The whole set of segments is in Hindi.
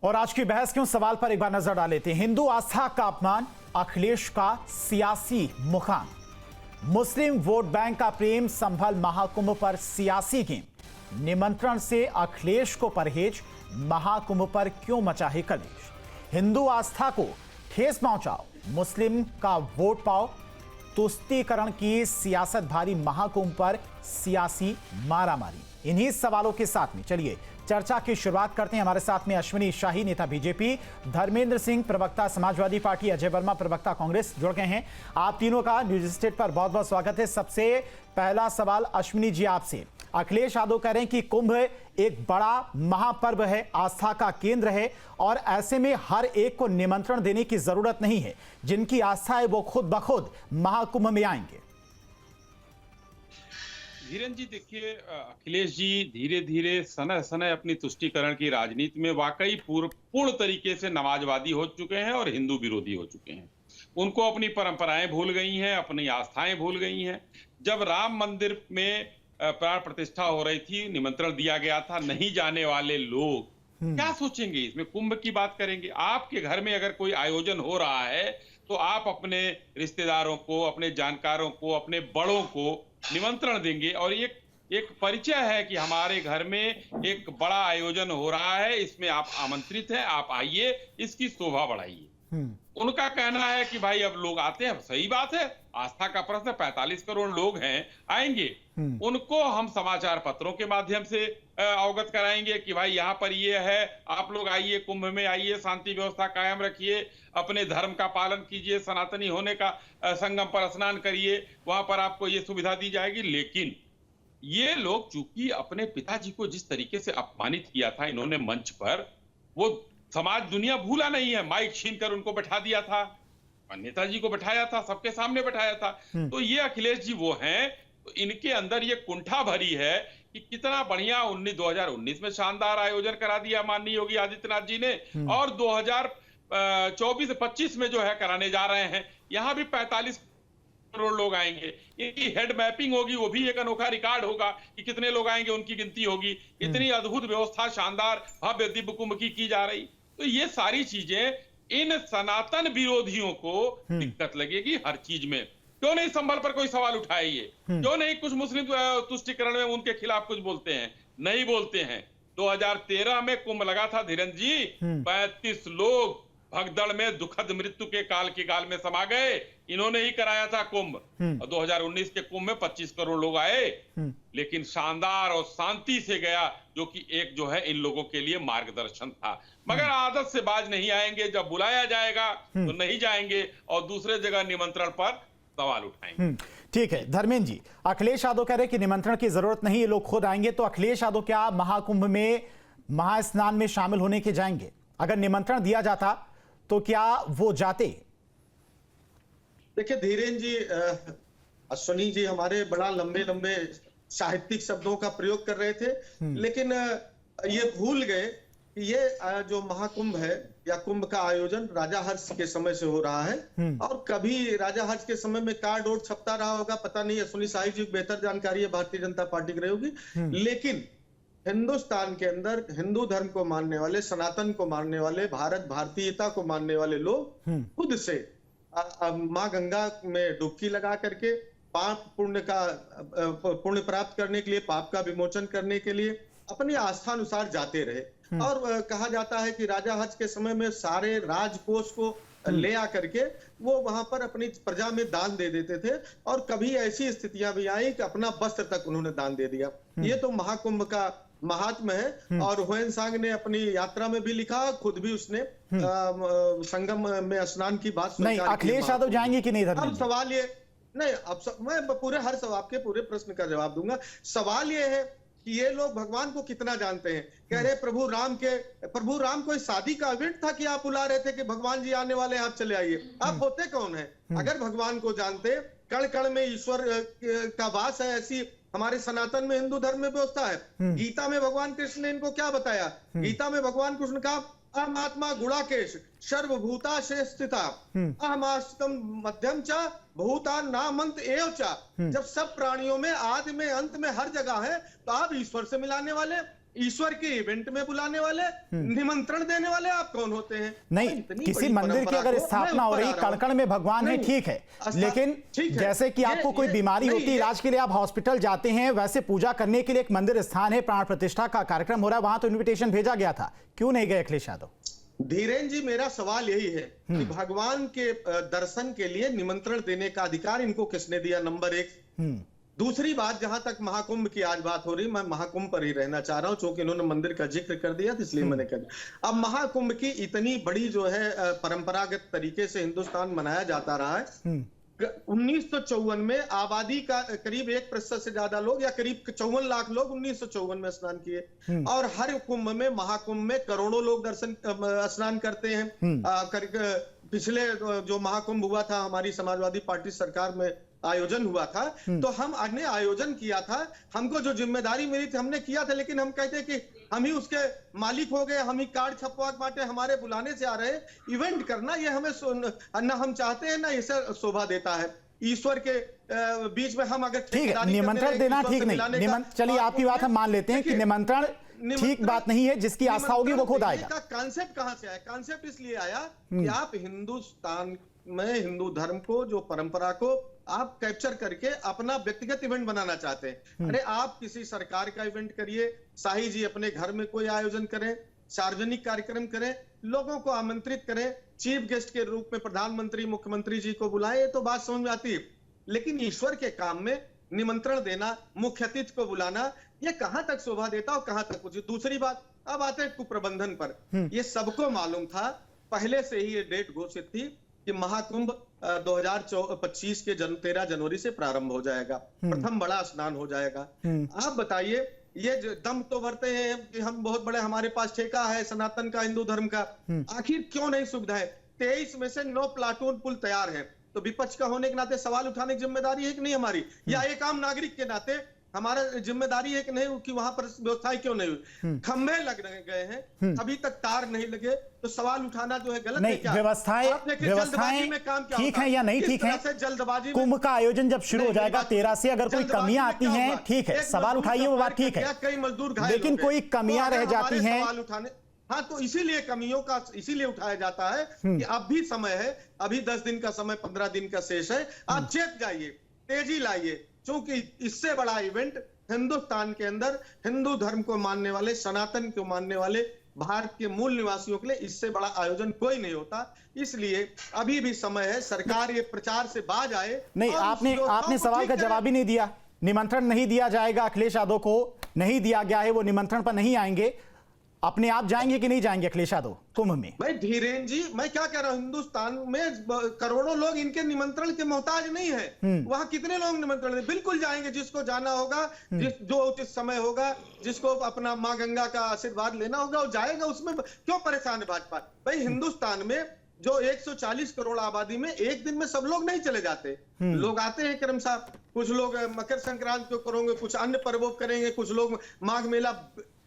और आज की बहस के उस सवाल पर एक बार नजर डाल लेते हैं। हिंदू आस्था का अपमान, अखिलेश का सियासी मुकाम। मुस्लिम वोट बैंक का प्रेम, संभल महाकुंभ पर सियासी गेम। निमंत्रण से अखिलेश को परहेज, महाकुंभ पर क्यों मचा है कलेश। हिंदू आस्था को ठेस पहुंचाओ, मुस्लिम का वोट पाओ। तुष्टीकरण की सियासत भारी, महाकुंभ पर सियासी मारामारी। इन्हीं सवालों के साथ में चलिए चर्चा की शुरुआत करते हैं। हमारे साथ में अश्विनी शाही, नेता बीजेपी, धर्मेंद्र सिंह, प्रवक्ता समाजवादी पार्टी, अजय वर्मा, प्रवक्ता कांग्रेस, जुड़ गए हैं। आप तीनों का न्यूज स्टेट पर बहुत बहुत स्वागत है। सबसे पहला सवाल अश्विनी जी आपसे। अखिलेश यादव कह रहे हैं कि कुंभ एक बड़ा महापर्व है, आस्था का केंद्र है और ऐसे में हर एक को निमंत्रण देने की जरूरत नहीं है। जिनकी आस्था है वो खुद ब खुद महाकुंभ में आएंगे। धीरेन्द्र जी, देखिए, अखिलेश जी धीरे धीरे सनह सनह अपनी तुष्टीकरण की राजनीति में वाकई पूर्ण तरीके से नमाजवादी हो चुके हैं और हिंदू विरोधी हो चुके हैं। उनको अपनी परंपराएं भूल गई हैं, अपनी आस्थाएं भूल गई हैं। जब राम मंदिर में प्राण प्रतिष्ठा हो रही थी, निमंत्रण दिया गया था, नहीं जाने वाले लोग क्या सोचेंगे? इसमें कुंभ की बात करेंगे। आपके घर में अगर कोई आयोजन हो रहा है तो आप अपने रिश्तेदारों को, अपने जानकारों को, अपने बड़ों को निमंत्रण देंगे और एक परिचय है कि हमारे घर में एक बड़ा आयोजन हो रहा है, इसमें आप आमंत्रित हैं, आप आइए, इसकी शोभा बढ़ाइए। उनका कहना है कि भाई अब लोग आते हैं, सही बात है, आस्था का प्रश्न, 45 करोड़ लोग हैं, आएंगे। उनको हम समाचार पत्रों के माध्यम से अवगत कराएंगे कि भाई यहाँ पर ये है, आप लोग आइए, कुंभ में आइए, शांति व्यवस्था कायम रखिए, अपने धर्म का पालन कीजिए, सनातनी होने का संगम पर स्नान करिए, वहां पर आपको ये सुविधा दी जाएगी। लेकिन ये लोग चूंकि अपने पिताजी को जिस तरीके से अपमानित किया था इन्होंने मंच पर, वो समाज दुनिया भूला नहीं है। माइक छीन कर उनको बैठा दिया था, नेताजी को बैठाया था, सबके सामने बैठाया था। तो ये अखिलेश जी वो हैं, तो इनके अंदर ये कुंठा भरी है कि कितना बढ़िया 2019 में शानदार आयोजन करा दिया माननीय योगी आदित्यनाथ जी ने, और 2024-25 में जो है कराने जा रहे हैं। यहाँ भी 45 करोड़ लोग आएंगे। इनकी हेड मैपिंग होगी, वो भी एक अनोखा रिकॉर्ड होगा कि कितने लोग आएंगे, उनकी गिनती होगी। इतनी अद्भुत व्यवस्था, शानदार भव्य दिव्य कुंभ की जा रही। तो ये सारी चीजें इन सनातन विरोधियों को दिक्कत लगेगी हर चीज में। क्यों नहीं संभल पर कोई सवाल उठाइए? क्यों नहीं कुछ मुस्लिम तुष्टीकरण में उनके खिलाफ कुछ बोलते हैं? नहीं बोलते हैं। 2013 में कुंभ लगा था धीरेन्द्र जी, 35 लोग भगदड़ में दुखद मृत्यु के काल में समा गए। इन्होंने ही कराया था कुंभ। और 2019 के कुंभ में 25 करोड़ लोग आए, लेकिन शानदार और शांति से गया, जो कि एक जो है इन लोगों के लिए मार्गदर्शन था। मगर आदत से बाज नहीं आएंगे, जब बुलाया जाएगा तो नहीं जाएंगे और दूसरे जगह निमंत्रण पर सवाल उठाएंगे। ठीक है धर्मेंद्र जी, अखिलेश यादव कह रहे कि निमंत्रण की जरूरत नहीं है, लोग खुद आएंगे। तो अखिलेश यादव क्या महाकुंभ में, महास्नान में शामिल होने के जाएंगे? अगर निमंत्रण दिया जाता तो क्या वो जाते? देखिए धीरेन्द्र जी, अश्विनी जी हमारे बड़ा लंबे लंबे साहित्यिक शब्दों का प्रयोग कर रहे थे, लेकिन ये भूल गए कि ये जो महाकुंभ है या कुंभ का आयोजन राजा हर्ष के समय से हो रहा है। और कभी राजा हर्ष के समय में कार्ड और छपता रहा होगा, पता नहीं, अश्विनी शाही जी को बेहतर जानकारी है, भारतीय जनता पार्टी की रही होगी। लेकिन हिंदुस्तान के अंदर हिंदू धर्म को मानने वाले, सनातन को मानने वाले, भारत भारतीयता को मानने वाले लोग खुद से माँ गंगा में डुबकी लगा करके पाप पुण्य प्राप्त करने के लिए, पाप का विमोचन करने के लिए अपनी आस्था अनुसार जाते रहे। और कहा जाता है कि राजा हर्ष के समय में सारे राजकोष को ले आकर के वो वहां पर अपनी प्रजा में दान दे देते थे, और कभी ऐसी स्थितियां भी आई कि अपना वस्त्र तक उन्होंने दान दे दिया। ये तो महाकुंभ का महात्म है। और ह्वेनसांग ने अपनी यात्रा में भी लिखा, खुद भी उसने संगम में स्नान की बात नहीं। अखिलेश यादव जाएंगे कि नहीं? अब सवाल ये नहीं, मैं पूरे आपके पूरे प्रश्न का जवाब दूंगा। सवाल ये है कि ये लोग भगवान को कितना जानते हैं। कह रहे प्रभु राम कोई शादी का इवेंट था कि आप बुला रहे थे कि भगवान जी आने वाले, आप चले आइए? आप होते कौन है? अगर भगवान को जानते, कण कण में ईश्वर का वास है, ऐसी हमारे सनातन में, हिंदू धर्म में व्यवस्था है। गीता में भगवान कृष्ण ने इनको क्या बताया? गीता में भगवान कृष्ण का अहमात्मा गुणाकेश सर्वभूताशे स्थिता अहमास्तं मध्यम च भूतान नामंत एव च। जब सब प्राणियों में, आदि में, अंत में, हर जगह है, तो आप ईश्वर से मिलाने वाले, ईश्वर के इवेंट में बुलाने वाले, निमंत्रण देने वाले आप कौन होते हैं? नहीं, किसी मंदिर की अगर स्थापना हो रही, कण-कण में भगवान है, ठीक है, लेकिन जैसे कि आपको कोई बीमारी होती है, इलाज के लिए आप हॉस्पिटल जाते हैं, वैसे पूजा करने के लिए एक मंदिर स्थान है, प्राण प्रतिष्ठा का कार्यक्रम हो रहा है, वहां तो इन्विटेशन भेजा गया था, क्यों नहीं गए अखिलेश यादव? धीरेन जी, मेरा सवाल यही है कि भगवान के दर्शन के लिए निमंत्रण देने का अधिकार इनको किसने दिया? नंबर एक। दूसरी बात, जहां तक महाकुंभ की आज बात हो रही, मैं महाकुंभ पर ही रहना चाह रहा हूं, क्योंकि इन्होंने मंदिर का जिक्र कर दिया, तो इसलिए मैंने कह दिया। अब महाकुंभ की इतनी बड़ी जो है परंपरागत तरीके से हिंदुस्तान मनाया जाता रहा है। 1954 में आबादी का करीब 1% से ज्यादा लोग, या करीब 54 लाख लोग 1954 में स्नान किए, और हर कुंभ में, महाकुंभ में करोड़ों लोग स्नान करते हैं। पिछले जो महाकुंभ हुआ था, हमारी समाजवादी पार्टी सरकार में आयोजन हुआ था, तो हमने आयोजन किया था, हमको जो जिम्मेदारी मिली थी हमने किया था, लेकिन हम कहते कि हम ही उसके मालिक हो गए, हम ही कार्ड छपवा बांटे, हमारे बुलाने से आ रहे। इवेंट करना ये हमें ना हम चाहते हैं, ना इसे शोभा देता है। ईश्वर के बीच में हम अगर ठीक है, निमंत्रण देना ठीक नहीं, चलिए आपकी बात हम मान लेते हैं कि निमंत्रण ठीक बात नहीं है, जिसकी आस्था होगी वो खुद आएगा। कॉन्सेप्ट कहां से आया? कॉन्सेप्ट इसलिए आया कि आप हिंदुस्तान में हिंदू धर्म को, जो परंपरा को आप कैप्चर करके अपना व्यक्तिगत इवेंट बनाना चाहते हैं। अरे आप किसी सरकार का इवेंट करिए, शाही जी अपने घर में कोई आयोजन करें, सार्वजनिक कार्यक्रम करें, लोगों को आमंत्रित करें, चीफ गेस्ट के रूप में प्रधानमंत्री, मुख्यमंत्री जी को बुलाएं, ये तो बात समझ में आती है। लेकिन ईश्वर के काम में निमंत्रण देना, मुख्य अतिथि को बुलाना, ये कहां तक शोभा देता और कहां तक कुछ। दूसरी बात, अब आते हैं कुप्रबंधन पर। ये सबको मालूम था, पहले से ही ये डेट घोषित थी कि महाकुंभ 2025 के 13 जनवरी से प्रारंभ हो जाएगा, प्रथम बड़ा स्नान हो जाएगा। आप बताइए, ये दम तो भरते हैं कि हम बहुत बड़े, हमारे पास ठेका है सनातन का, हिंदू धर्म का, आखिर क्यों नहीं सुविधा है? 23 में से 9 प्लाटून पुल तैयार है, तो विपक्ष का होने के नाते सवाल उठाने की जिम्मेदारी है कि नहीं हमारी, या एक आम नागरिक के नाते हमारा जिम्मेदारी है कि नहीं कि वहां पर व्यवस्थाएं क्यों नहीं हुई? खंभे लग गए हैं, अभी तक तार नहीं लगे, तो सवाल उठाना जो है गलत नहीं, है क्या? व्यवस्थाएं ठीक है या नहीं ठीक है? जल्दबाजी कुंभ का आयोजन जब शुरू हो जाएगा 13 से, अगर कोई कमियां आती हैं, ठीक है, सवाल उठाइए, वो बात ठीक है, कई मजदूर, लेकिन कोई कमियां रह जाती हैं, सवाल उठाने, हाँ, तो इसीलिए कमियों का इसीलिए उठाया जाता है कि अब भी समय है, अभी 10 दिन का समय, 15 दिन का शेष है, आप चेत जाइए, तेजी लाइए, क्योंकि इससे बड़ा इवेंट हिंदुस्तान के अंदर हिंदू धर्म को मानने वाले, सनातन को मानने वाले भारत के मूल निवासियों के लिए इससे बड़ा आयोजन कोई नहीं होता। इसलिए अभी भी समय है, सरकार ये प्रचार से बाज आए। नहीं, आपने सवाल का जवाब ही नहीं दिया। निमंत्रण नहीं दिया जाएगा अखिलेश यादव को, नहीं दिया गया है, वो निमंत्रण पर नहीं आएंगे, अपने आप जाएंगे कि नहीं जाएंगे अखिलेश यादव कुंभ में? भाई धीरेन जी, मैं क्या कह रहा हूं, हिंदुस्तान में करोड़ों लोग इनके निमंत्रण के मोहताज नहीं है। वहां कितने लोग निमंत्रण दें? बिल्कुल जाएंगे, जिसको जाना होगा, जो उचित समय होगा, जिसको अपना मां गंगा का आशीर्वाद लेना होगा, वो जाएगा। उसमें क्यों परेशान है भाजपा? भाई हिंदुस्तान में जो 140 करोड़ आबादी में एक दिन में सब लोग नहीं चले जाते, लोग आते हैं क्रमशः। कुछ लोग मकर संक्रांति को करेंगे, कुछ अन्य पर्वों करेंगे, कुछ लोग माघ मेला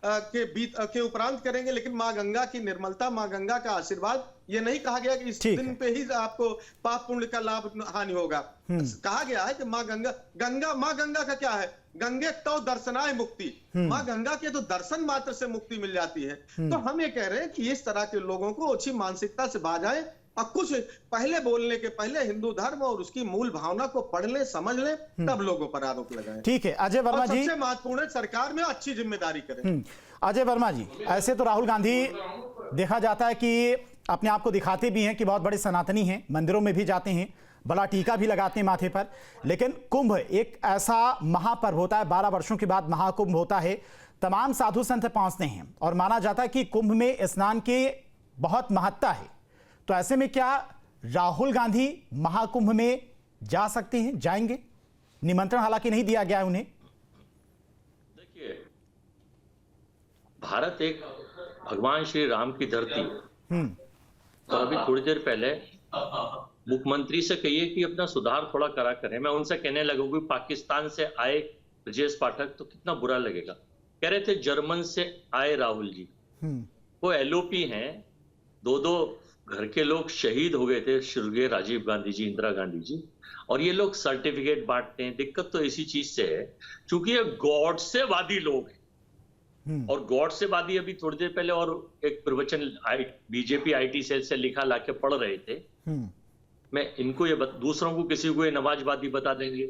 के उपरांत करेंगे, लेकिन मां गंगा की निर्मलता, मां गंगा का आशीर्वाद, ये नहीं कहा गया कि इस दिन पे ही आपको पाप पुण्य का लाभ हानि होगा। कहा गया है कि मां गंगा का क्या है? गंगे तो दर्शनाय मुक्ति, मां गंगा के तो दर्शन मात्र से मुक्ति मिल जाती है। तो हम ये कह रहे हैं कि इस तरह के लोगों को अच्छी मानसिकता से बाज आए, और कुछ पहले बोलने के पहले हिंदू धर्म और उसकी मूल भावना को पढ़ ले, समझ ले, तब लोगों पर आरोप लगाएं। ठीक है अजय वर्मा जी, सबसे महत्वपूर्ण है सरकार में अच्छी जिम्मेदारी करें। अजय वर्मा जी, ऐसे तो राहुल गांधी देखा जाता है कि अपने आप को दिखाते भी हैं कि बहुत बड़े सनातनी हैं, मंदिरों में भी जाते हैं, बड़ा टीका भी लगाते हैं माथे पर, लेकिन कुंभ एक ऐसा महापर्व होता है, 12 वर्षों के बाद महाकुंभ होता है, तमाम साधु संत पहुंचते हैं और माना जाता है कि कुंभ में स्नान की बहुत महत्ता है। तो ऐसे में क्या राहुल गांधी महाकुंभ में जा सकते हैं, जाएंगे? निमंत्रण हालांकि नहीं दिया गया है उन्हें। देखिए, भारत एक भगवान श्री राम की धरती है। तो अभी थोड़ी देर पहले मुख्यमंत्री से कहिए कि अपना सुधार थोड़ा करा करें। मैं उनसे कहने लगा कि पाकिस्तान से आए ब्रजेश पाठक तो कितना बुरा लगेगा। कह रहे थे जर्मन से आए राहुल जी, वो एलओपी हैं, 2-2 घर के लोग शहीद हो गए थे, स्वर्गीय राजीव गांधी जी, इंदिरा गांधी जी, और ये लोग सर्टिफिकेट बांटते हैं। दिक्कत तो इसी चीज से है, क्योंकि ये गॉड से वादी लोग हैं। और गॉडसेवादी अभी थोड़ी देर पहले और एक प्रवचन बीजेपी आईटी सेल से लिखा लाके पढ़ रहे थे। मैं इनको दूसरों को किसी को ये नमाजवादी बता देंगे।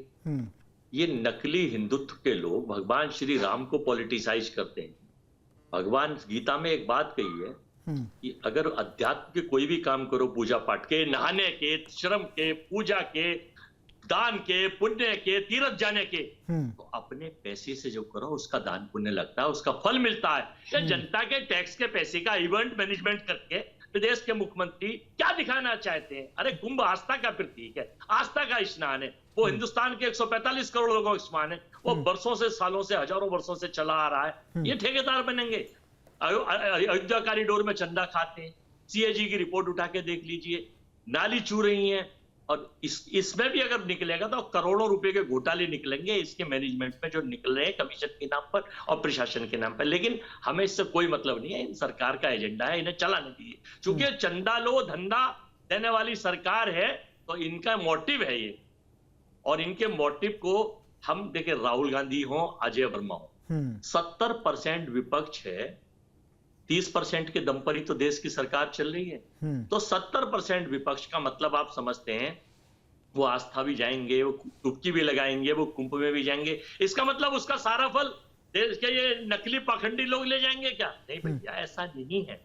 ये नकली हिंदुत्व के लोग भगवान श्री राम को पॉलिटिसाइज करते हैं। भगवान गीता में एक बात कही है कि अगर अध्यात्म के कोई भी काम करो, पूजा पाठ के, नहाने के, श्रम के, पूजा के, दान के, पुण्य के, तीर्थ जाने के, तो अपने पैसे से जो करो उसका दान पुण्य लगता है, उसका फल मिलता है। या जनता के टैक्स के पैसे का इवेंट मैनेजमेंट करके प्रदेश के मुख्यमंत्री क्या दिखाना चाहते हैं? अरे कुंभ आस्था का प्रतीक है, आस्था का स्नान है। वो हिंदुस्तान के 145 करोड़ लोगों का स्नान है। वो बरसों से, सालों से, हजारों वर्षों से चला आ रहा है। ये ठेकेदार बनेंगे? अयोध्या कॉरिडोर में चंदा खाते हैं। सीएजी की रिपोर्ट उठा के देख लीजिए, नाली चू रही है। और इसमें भी अगर निकलेगा तो करोड़ों रुपए के घोटाले निकलेंगे इसके मैनेजमेंट में, जो निकल रहे हैं कमीशन के नाम पर और प्रशासन के नाम पर। लेकिन हमें इससे कोई मतलब नहीं है, इन सरकार का एजेंडा है, इन्हें चलाने दीजिए। चूंकि चंदा लो धंधा देने वाली सरकार है तो इनका मोटिव है ये, और इनके मोटिव को हम देखें, राहुल गांधी हो, अजय वर्मा हो, 70% विपक्ष है, 30% के दम पर ही तो देश की सरकार चल रही है। तो 70% विपक्ष का मतलब आप समझते हैं, वो आस्था भी जाएंगे, वो डुबकी भी लगाएंगे, वो कुंभ में भी जाएंगे। इसका मतलब उसका सारा फल देश के ये नकली पाखंडी लोग ले जाएंगे क्या? नहीं भैया, ऐसा नहीं है।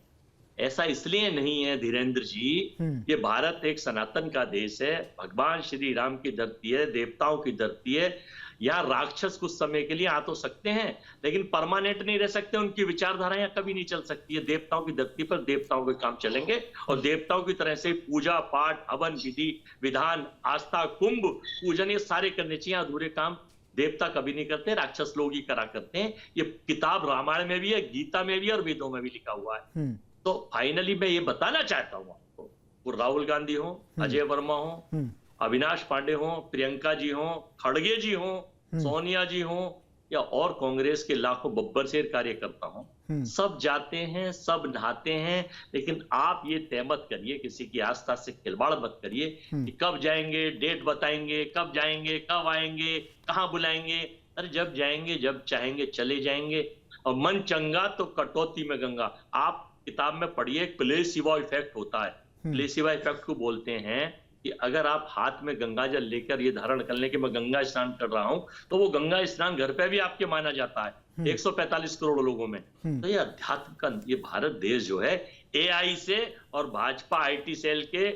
ऐसा इसलिए नहीं है धीरेन्द्र जी, ये भारत एक सनातन का देश है, भगवान श्री राम की धरती है, देवताओं की धरती है। यहाँ राक्षस कुछ समय के लिए आ तो सकते हैं, लेकिन परमानेंट नहीं रह सकते। उनकी विचारधारा यहाँ कभी नहीं चल सकती है। देवताओं की धरती पर देवताओं के काम चलेंगे, और देवताओं की तरह से पूजा पाठ, हवन, विधि विधान, आस्था, कुंभ पूजन, ये सारे करने चाहिए। अधूरे काम देवता कभी नहीं करते, राक्षस लोग ही करा करते हैं। ये किताब रामायण में भी है, गीता में भी, और वेदों में भी लिखा हुआ है। तो फाइनली मैं ये बताना चाहता हूँ आपको, वो राहुल गांधी हो, अजय वर्मा हो, अविनाश पांडे हो, प्रियंका जी हो, खड़गे जी हो, सोनिया जी हो, या और कांग्रेस के लाखों बब्बर शेर कार्यकर्ता हो, सब जाते हैं, सब नहाते हैं। लेकिन आप ये तय मत करिए, किसी की आस्था से खिलवाड़ मत करिए कि कब जाएंगे, डेट बताएंगे, कब जाएंगे, कब आएंगे, कहाँ बुलाएंगे। अरे जब जाएंगे, जब चाहेंगे चले जाएंगे। और मन चंगा तो कटौती में गंगा। आप किताब में पढ़िए, प्लेसिबो इफेक्ट होता है। प्लेसिबो इफेक्ट को बोलते हैं कि अगर आप हाथ में गंगा जल लेकर ये धारण कर लें कि मैं गंगा स्नान कर रहा हूं, तो वो गंगा स्नान घर पे भी आपके माना जाता है 145 करोड़ लोगों में। तो ये अध्यात्म का ये भारत देश जो है, एआई से और भाजपा आईटी सेल के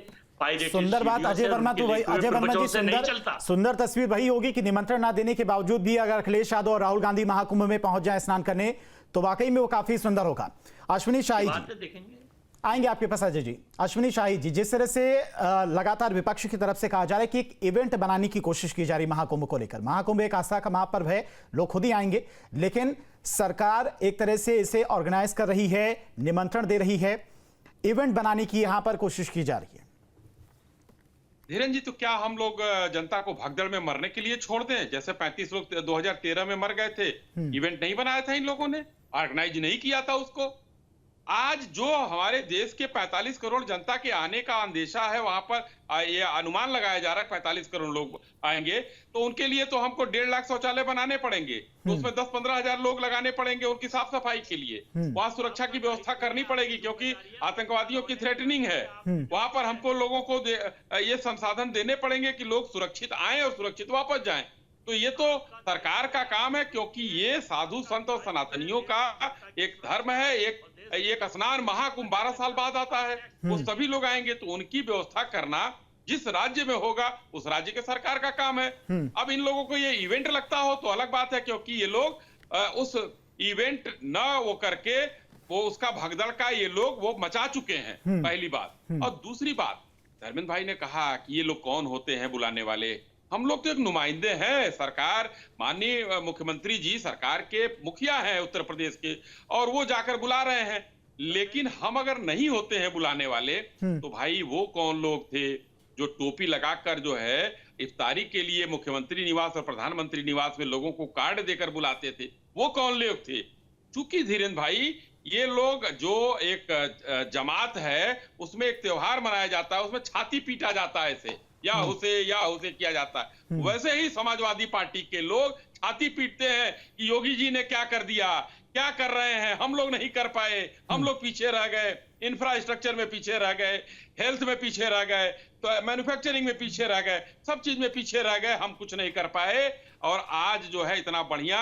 सुंदर बात अजय वर्मा, तो वही अजय वर्मा जी, सुंदर तस्वीर वही होगी कि निमंत्रण ना देने के बावजूद भी अगर अखिलेश यादव और राहुल गांधी महाकुंभ में पहुंच जाए स्नान करने, तो वाकई में वो काफी सुंदर होगा। अश्विनी शाही जी आएंगे आपके पास। अजय जी, अश्विनी शाही जी, जिस तरह से लगातार विपक्ष की तरफ से कहा जा रहा है कि एक इवेंट बनाने की कोशिश की जा रही महाकुंभ को लेकर, महाकुंभ एक आस्था का महापर्व है, लोग खुद ही आएंगे, लेकिन सरकार एक तरह से इसे ऑर्गेनाइज कर रही है, निमंत्रण दे रही है, इवेंट बनाने की यहां पर कोशिश की जा रही है। धीरेन्द्र जी, तो क्या हम लोग जनता को भगदड़ में मरने के लिए छोड़ दें? जैसे 35 लोग 2013 में मर गए थे, इवेंट नहीं बनाया था इन लोगों ने, ऑर्गेनाइज नहीं किया था उसको। आज जो हमारे देश के 45 करोड़ जनता के आने का अंदेशा है, वहां पर ये अनुमान लगाया जा रहा है 45 करोड़ लोग आएंगे, तो उनके लिए तो हमको 1.5 लाख शौचालय बनाने पड़ेंगे, तो उसमें 10-15 हजार लोग लगाने पड़ेंगे उनकी साफ सफाई के लिए। वहां सुरक्षा की व्यवस्था करनी पड़ेगी, क्योंकि आतंकवादियों की थ्रेटनिंग है। वहां पर हमको लोगों को ये संसाधन देने पड़ेंगे कि लोग सुरक्षित आए और सुरक्षित वापस जाएं। तो ये तो सरकार का काम है, क्योंकि ये साधु संत और सनातनियों का एक धर्म है। एक स्नान महाकुंभ 12 साल बाद आता है, वो सभी लोग आएंगे, तो उनकी व्यवस्था करना जिस राज्य में होगा उस राज्य के सरकार का काम है। अब इन लोगों को ये इवेंट लगता हो तो अलग बात है, क्योंकि ये लोग उस इवेंट न वो करके वो उसका भगदड़ का ये लोग वो मचा चुके हैं, पहली बात। और दूसरी बात, धर्मेंद्र भाई ने कहा कि ये लोग कौन होते हैं बुलाने वाले। हम लोग तो एक नुमाइंदे हैं, सरकार, माननीय मुख्यमंत्री जी सरकार के मुखिया हैं उत्तर प्रदेश के, और वो जाकर बुला रहे हैं। लेकिन हम अगर नहीं होते हैं बुलाने वाले, तो भाई वो कौन लोग थे जो टोपी लगाकर जो है इफ्तारी के लिए मुख्यमंत्री निवास और प्रधानमंत्री निवास में लोगों को कार्ड देकर बुलाते थे, वो कौन लोग थे? चूंकि धीरेन्द्र भाई, ये लोग जो एक जमात है उसमें एक त्योहार मनाया जाता है, उसमें छाती पीटा जाता है ऐसे या उसे किया जाता है, वैसे ही समाजवादी पार्टी के लोग छाती पीटते हैं कि योगी जी ने क्या कर दिया, क्या कर रहे हैं, हम लोग नहीं कर पाए, हम लोग पीछे रह गए, इंफ्रास्ट्रक्चर में पीछे रह गए, हेल्थ में पीछे रह गए, तो मैन्युफैक्चरिंग में पीछे रह गए, सब चीज में पीछे रह गए, हम कुछ नहीं कर पाए। और आज जो है इतना बढ़िया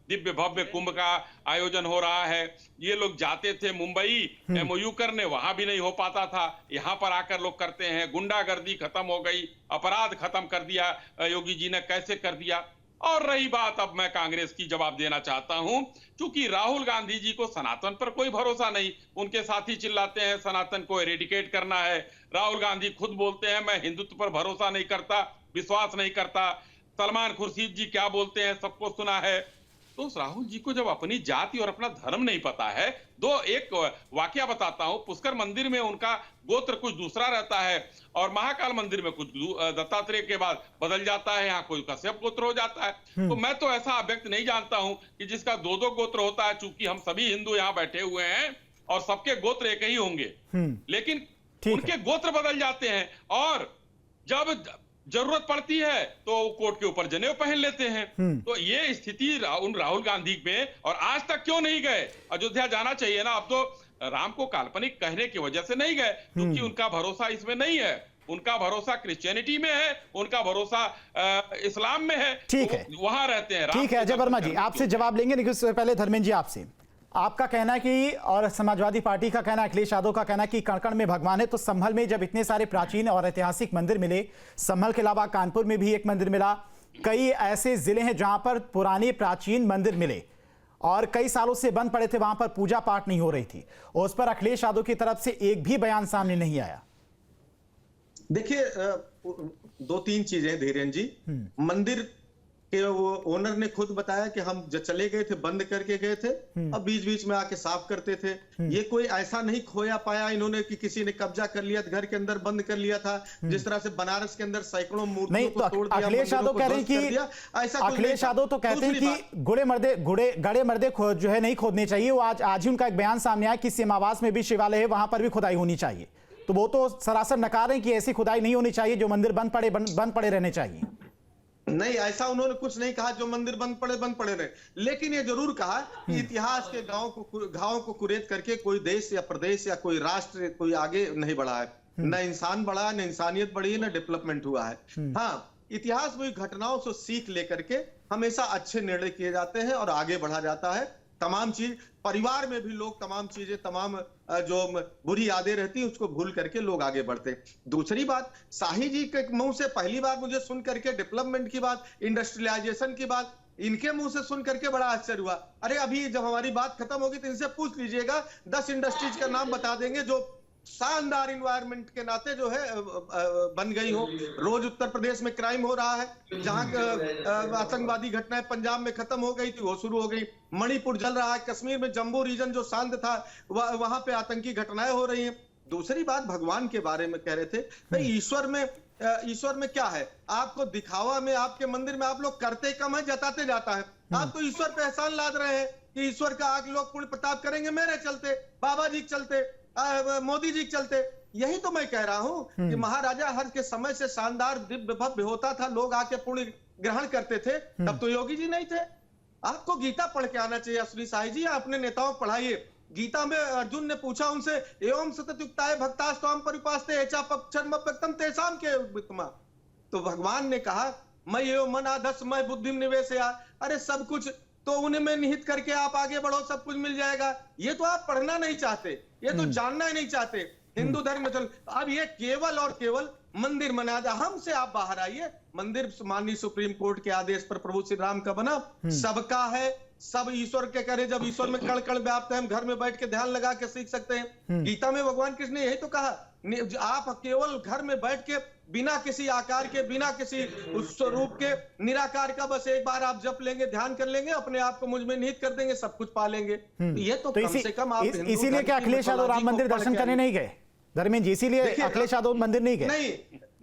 दिव्य भव्य कुंभ का आयोजन हो रहा है। ये लोग जाते थे मुंबई MOU करने, वहां भी नहीं हो पाता था, यहाँ पर आकर लोग करते हैं। गुंडागर्दी खत्म हो गई, अपराध खत्म कर दिया योगी जी ने, कैसे कर दिया। और रही बात, अब मैं कांग्रेस की जवाब देना चाहता हूं, क्योंकि राहुल गांधी जी को सनातन पर कोई भरोसा नहीं, उनके साथी चिल्लाते हैं सनातन को एरेडिकेट करना है। राहुल गांधी खुद बोलते हैं मैं हिंदुत्व पर भरोसा नहीं करता, विश्वास नहीं करता। सलमान खुर्शीद जी क्या बोलते हैं सबको सुना है। तो राहुल जी को जब अपनी जाति और अपना धर्म नहीं पता है, एक वाकया बताता हूं, पुष्कर मंदिर में उनका गोत्र कुछ दूसरा रहता है और महाकाल मंदिर में कुछ दत्तात्रेय के बाद बदल जाता है, यहाँ कोई कश्यप गोत्र हो जाता है। तो मैं तो ऐसा व्यक्ति नहीं जानता हूं कि जिसका दो गोत्र होता है। चूंकि हम सभी हिंदू यहाँ बैठे हुए हैं और सबके गोत्र एक ही होंगे, लेकिन उनके गोत्र बदल जाते हैं और जब जरूरत पड़ती है तो कोर्ट के ऊपर जनेऊ पहन लेते हैं। तो ये स्थिति उन राहुल गांधी में, और आज तक क्यों नहीं गए? अयोध्या जाना चाहिए ना। अब तो राम को काल्पनिक कहने की वजह से नहीं गए, क्योंकि उनका भरोसा इसमें नहीं है, उनका भरोसा क्रिश्चियनिटी में है, उनका भरोसा इस्लाम में है। ठीक है, वहां रहते हैं। ठीक है अजय वर्मा जी, आपसे जवाब लेंगे, लेकिन उससे पहले धर्मेंद्र जी आपसे, आपका कहना है कि, और समाजवादी पार्टी का कहना, अखिलेश यादव का कहना है कि कण-कण में भगवान है, तो संभल में जब इतने सारे प्राचीन और ऐतिहासिक मंदिर मिले, संभल के अलावा कानपुर में भी एक मंदिर मिला, कई ऐसे जिले हैं जहां पर पुराने प्राचीन मंदिर मिले और कई सालों से बंद पड़े थे, वहां पर पूजा पाठ नहीं हो रही थी, और उस पर अखिलेश यादव की तरफ से एक भी बयान सामने नहीं आया। देखिए, 2-3 चीजें धीरेन्द्र जी। मंदिर कि वो ओनर ने खुद बताया कि हम जब चले गए थे बंद करके गए थे, अब बीच बीच में आके साफ करते थे। ये कोई ऐसा नहीं खोया पाया इन्होंने कि किसी ने कब्जा कर लिया, घर के अंदर बंद कर लिया था, जिस तरह से बनारस के अंदर सैकड़ों मूर्तियों को तोड़ दिया। अखिलेश यादव कह रहे हैं कि, अखिलेश यादव तो कहते हैं कि गड़े मर्दे जो है नहीं खोदने चाहिए। वो आज ही उनका एक बयान सामने आया कि सीमावास में भी शिवालय है, वहां पर भी खुदाई होनी चाहिए। तो वो तो सरासर नकार रहे हैं कि ऐसी खुदाई नहीं होनी चाहिए, जो मंदिर बंद पड़े रहने चाहिए। नहीं, ऐसा उन्होंने कुछ नहीं कहा जो मंदिर बंद पड़े रहे, लेकिन ये जरूर कहा कि इतिहास के घावों को कुरेद करके कोई देश या प्रदेश या कोई राष्ट्र कोई आगे नहीं बढ़ा है, न इंसान बढ़ा, न इंसानियत बढ़ी, न डेवलपमेंट हुआ है। हाँ, इतिहास में घटनाओं से सीख लेकर के हमेशा अच्छे निर्णय किए जाते हैं और आगे बढ़ा जाता है। तमाम चीज, परिवार में भी लोग तमाम चीजें, तमाम जो बुरी यादें रहती हैं उसको भूल करके लोग आगे बढ़ते हैं। दूसरी बात, शाही जी के मुंह से पहली बार मुझे सुन करके डेवलपमेंट की बात, इंडस्ट्रियलाइजेशन की बात इनके मुंह से सुन करके बड़ा आश्चर्य हुआ। अरे अभी जब हमारी बात खत्म होगी तो इनसे पूछ लीजिएगा, 10 इंडस्ट्रीज का नाम बता देंगे जो शानदार इन्वायरमेंट के नाते जो है बन गई हो। रोज उत्तर प्रदेश में क्राइम हो रहा है, जहां आतंकवादी घटनाएं पंजाब में खत्म हो गई थी वो शुरू हो गई, मणिपुर जल रहा है, कश्मीर में जम्मू रीजन जो शांत था वहां पे आतंकी घटनाएं हो रही हैं। दूसरी बात, भगवान के बारे में कह रहे थे, भाई ईश्वर में क्या है? आपको दिखावा में, आपके मंदिर में आप लोग करते कम है, जताते जाता है। आप तो ईश्वर पे एहसान लाद रहे हैं कि ईश्वर का आग लोग पुण्य प्रताप करेंगे मेरे चलते, बाबा जी के चलते, मोदी जी के चलते। यही तो मैं कह रहा हूं कि महाराजा हर्ष के समय से शानदार दिव्य भव्य होता था, लोग आके पुण्य ग्रहण करते थे, तब तो योगी जी नहीं थे। आपको गीता पढ़ के आना चाहिए असली साई जी, अपने नेताओं को पढ़ाइए। गीता में अर्जुन ने पूछा उनसे, एवं सततयुक्ताय भक्तास्त्वाम परिपास्ते एचा पक्षर्मव्यक्तम तेषाम के वित्तमा। तो भगवान ने कहा, मैं एवं मन आधस मैं बुद्धिम निवेशया। अरे सब कुछ तो उन्हें में निहित करके आप आगे बढ़ो, सब कुछ मिल जाएगा। ये तो आप पढ़ना नहीं चाहते, ये तो जानना ही नहीं चाहते। हिंदू धर्म में चल, अब ये केवल और केवल मंदिर मना दे, हमसे आप बाहर आइए। मंदिर माननीय सुप्रीम कोर्ट के आदेश पर प्रभु श्री राम का बना, सबका है, सब ईश्वर के करे। जब ईश्वर में कण कण व्याप्त है, हम घर में बैठ के ध्यान लगा के सीख सकते हैं। गीता में भगवान कृष्ण ने यही तो कहा, आप केवल घर में बैठ के बिना किसी आकार के, बिना किसी स्वरूप के, निराकार का बस एक बार आप जप लेंगे, ध्यान कर लेंगे, अपने आप को मुझ में निहित कर देंगे, सब कुछ पा लेंगे। ये तो कम से कम आप इसीलिए क्या अखिलेश यादव राम मंदिर दर्शन करने नहीं गए? धर्मेंद्र जी, इसीलिए अखिलेश यादव मंदिर नहीं गए? नहीं,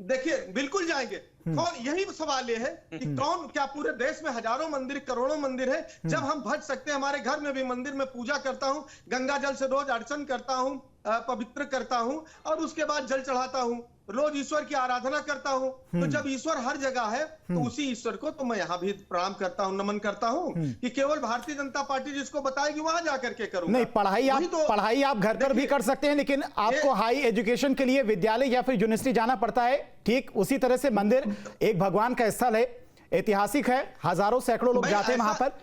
देखिए बिल्कुल जाएंगे। कौन, यही सवाल ये है कि कौन, क्या पूरे देश में हजारों मंदिर, करोड़ों मंदिर है, जब हम भज सकते हैं। हमारे घर में भी मंदिर में पूजा करता हूं, गंगा जल से रोज अर्चन करता हूं, पवित्र करता हूं और उसके बाद जल चढ़ाता हूं, रोज ईश्वर की आराधना करता हूं। तो जब ईश्वर हर जगह है तो उसी ईश्वर को तो मैं यहाँ भी प्रणाम करता हूं, नमन करता हूं कि केवल भारतीय जनता पार्टी जिसको बताएगी वहां जाकर के करूंगा। नहीं, पढ़ाई आप घर पर भी कर सकते हैं, लेकिन आपको हाई एजुकेशन के लिए विद्यालय या फिर यूनिवर्सिटी जाना पड़ता है। ठीक उसी तरह से मंदिर एक भगवान का स्थल है, ऐतिहासिक है, हजारों सैकड़ों लोग जाते हैं वहां पर,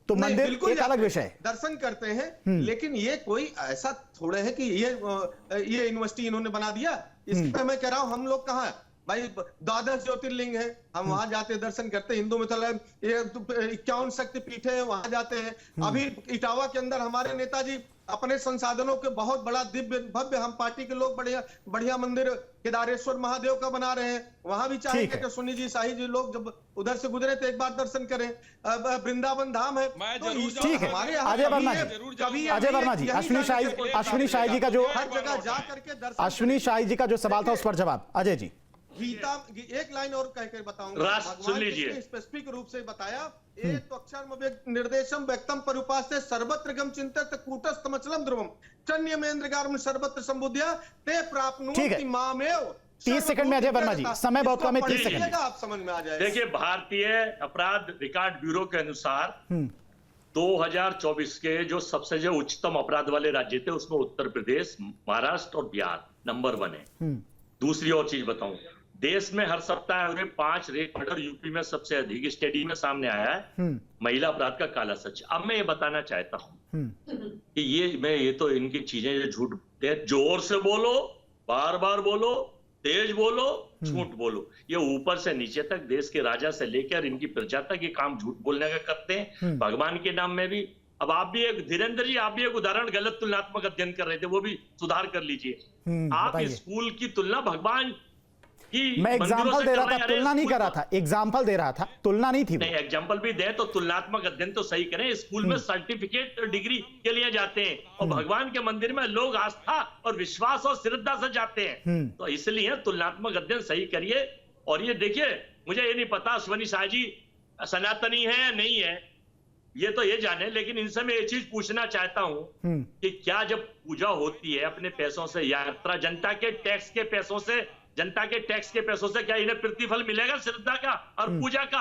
तो मंदिर एक अलग विषय है, दर्शन करते हैं। लेकिन ये कोई ऐसा थोड़े है कि ये यूनिवर्सिटी इन्होंने बना दिया। इसमें मैं कह रहा हूं, हम लोग कहाँ भाई 12 ज्योतिर्लिंग है, हम वहां जाते दर्शन करते हैं। हिंदू मिथल 51 शक्तिपीठ है, वहां जाते हैं। अभी इटावा के अंदर हमारे नेताजी अपने संसाधनों के बहुत बड़ा दिव्य भव्य, हम पार्टी के लोग बढ़िया बढ़िया मंदिर केदारेश्वर महादेव का बना रहे हैं। वहां भी चाहेंगे कि सुनी जी, शाही जी लोग जब उधर से गुजरे तो एक बार दर्शन करें। वृंदावन धाम है, ठीक है। अजय वर्मा जी, अश्विनी शाही जी का जो हर जगह जा करके दर्शन, अश्विनी शाही जी का जो सवाल था उस पर जवाब अजय जी। गीता एक लाइन और कहकर बताऊंगा, भगवान ने स्पेसिफिक रूप से बताया, एक तो अक्षरम निर्देशम व्यक्तम परुपास्ते सर्वत्र गम चिंतित कूटस्थमचलम ध्रुवम चन्यमेन्द्रगारम सर्वत्र संबुद्ध्या ते प्राप्नुति मामेव। 30 सेकंड में अजय वर्मा जी, समय बहुत कम है, 30 सेकंड आप समझ में आ जाए। देखिए, भारतीय अपराध रिकॉर्ड ब्यूरो के अनुसार 2024 के जो सबसे जो उच्चतम अपराध वाले राज्य थे उसमें उत्तर प्रदेश, महाराष्ट्र और बिहार नंबर 1 है। दूसरी और चीज बताऊं, देश में हर सप्ताह 5 रेप मर्डर यूपी में सबसे अधिक स्टडी में सामने आया है। महिला अपराध का काला सच। अब मैं ये बताना चाहता हूं कि ये तो इनकी चीजें जो झूठ बोलते हैं, जोर से बोलो, बार बार बोलो, तेज बोलो, झूठ बोलो, ये ऊपर से नीचे तक देश के राजा से लेकर इनकी प्रजा तक ये काम झूठ बोलने का करते हैं, भगवान के नाम में भी। अब आप भी एक, धीरेन्द्र जी, आप भी एक उदाहरण गलत तुलनात्मक अध्ययन कर रहे थे, वो भी सुधार कर लीजिए। आप स्कूल की तुलना भगवान की, मैं एग्जांपल दे रहा था, तुलना नहीं कर रहा था, एग्जांपल दे रहा था, तुलना नहीं थी। नहीं, एग्जांपल भी दे तो तुलनात्मक अध्ययन तो सही करें। स्कूल में सर्टिफिकेट डिग्री के लिए जाते हैं और भगवान के मंदिर में लोग आस्था और विश्वास और श्रद्धा से जाते हैं, तो इसलिए तुलनात्मक अध्ययन सही करिए। और ये देखिए, मुझे ये नहीं पता अश्विनी शाह जी सनातनी है या नहीं है, ये तो ये जाने, लेकिन इनसे मैं ये चीज पूछना चाहता हूं कि क्या जब पूजा होती है अपने पैसों से, यात्रा जनता के टैक्स के पैसों से, क्या इन्हें प्रतिफल मिलेगा श्रद्धा का और पूजा का?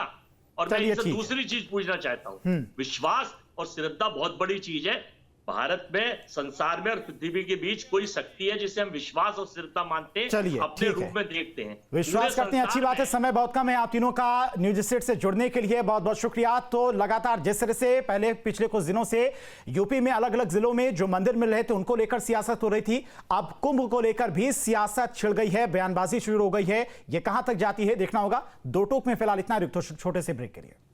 और मैं इनसे दूसरी चीज पूछना चाहता हूं, विश्वास और श्रद्धा बहुत बड़ी चीज है। भारत में, संसार में और पृथ्वी के बीच कोई शक्ति है जिसे हम विश्वास और श्रद्धा मानते हैं, अपने रूप में देखते हैं, विश्वास करते हैं। अच्छी बात है। समय बहुत कम है। आप तीनों का न्यूज स्टेट से जुड़ने के लिए बहुत बहुत शुक्रिया। तो लगातार जिस तरह से पहले पिछले कुछ दिनों से यूपी में अलग अलग जिलों में जो मंदिर मिल रहे थे उनको लेकर सियासत हो रही थी, अब कुंभ को लेकर भी सियासत छिड़ गई है, बयानबाजी शुरू हो गई है। ये कहां तक जाती है देखना होगा। दो टोक में फिलहाल इतना, छोटे से ब्रेक के लिए।